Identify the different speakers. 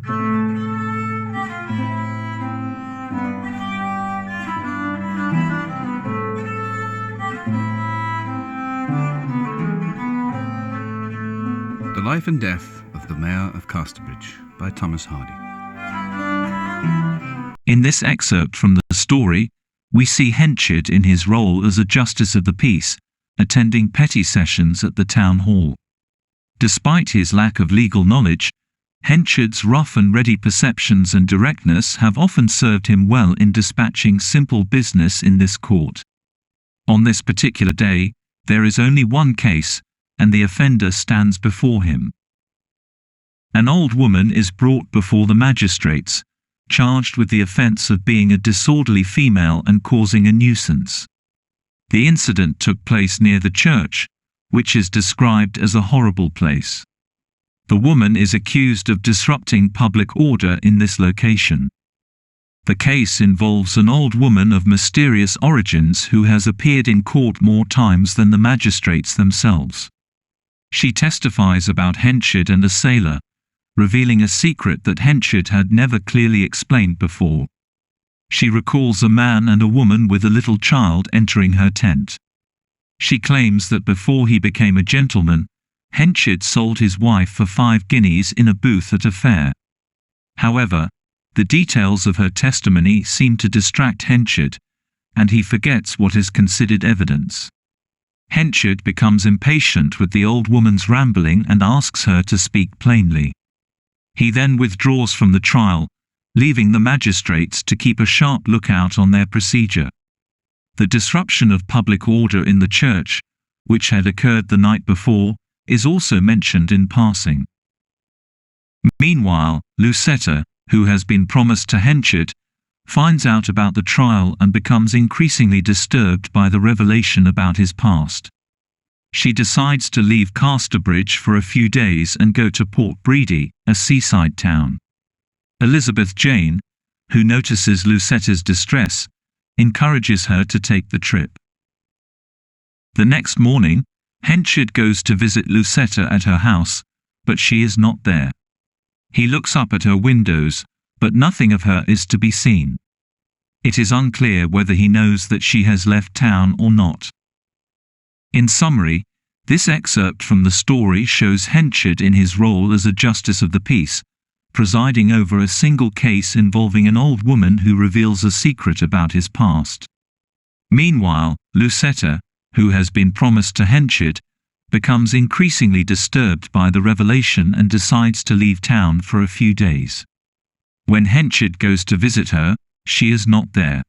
Speaker 1: The Life and Death of the Mayor of Casterbridge by Thomas Hardy.
Speaker 2: In this excerpt from the story, we see Henchard in his role as a justice of the peace, attending petty sessions at the town hall. Despite his lack of legal knowledge, Henchard's rough and ready perceptions and directness have often served him well in dispatching simple business in this court. On this particular day, there is only one case, and the offender stands before him. An old woman is brought before the magistrates, charged with the offence of being a disorderly female and causing a nuisance. The incident took place near the church, which is described as a horrible place. The woman is accused of disrupting public order in this location. The case involves an old woman of mysterious origins who has appeared in court more times than the magistrates themselves. She testifies about Henchard and a sailor, revealing a secret that Henchard had never clearly explained before. She recalls a man and a woman with a little child entering her tent. She claims that before he became a gentleman, Henchard sold his wife for 5 guineas in a booth at a fair. However, the details of her testimony seem to distract Henchard, and he forgets what is considered evidence. Henchard becomes impatient with the old woman's rambling and asks her to speak plainly. He then withdraws from the trial, leaving the magistrates to keep a sharp lookout on their procedure. The disruption of public order in the church, which had occurred the night before, is also mentioned in passing. Meanwhile, Lucetta, who has been promised to Henchard, finds out about the trial and becomes increasingly disturbed by the revelation about his past. She decides to leave Casterbridge for a few days and go to Port Bredy, a seaside town. Elizabeth Jane, who notices Lucetta's distress, encourages her to take the trip. The next morning, Henchard goes to visit Lucetta at her house, but she is not there. He looks up at her windows, but nothing of her is to be seen. It is unclear whether he knows that she has left town or not. In summary, this excerpt from the story shows Henchard in his role as a justice of the peace, presiding over a single case involving an old woman who reveals a secret about his past. Meanwhile, Lucetta, who has been promised to Henchard, becomes increasingly disturbed by the revelation and decides to leave town for a few days. When Henchard goes to visit her, she is not there.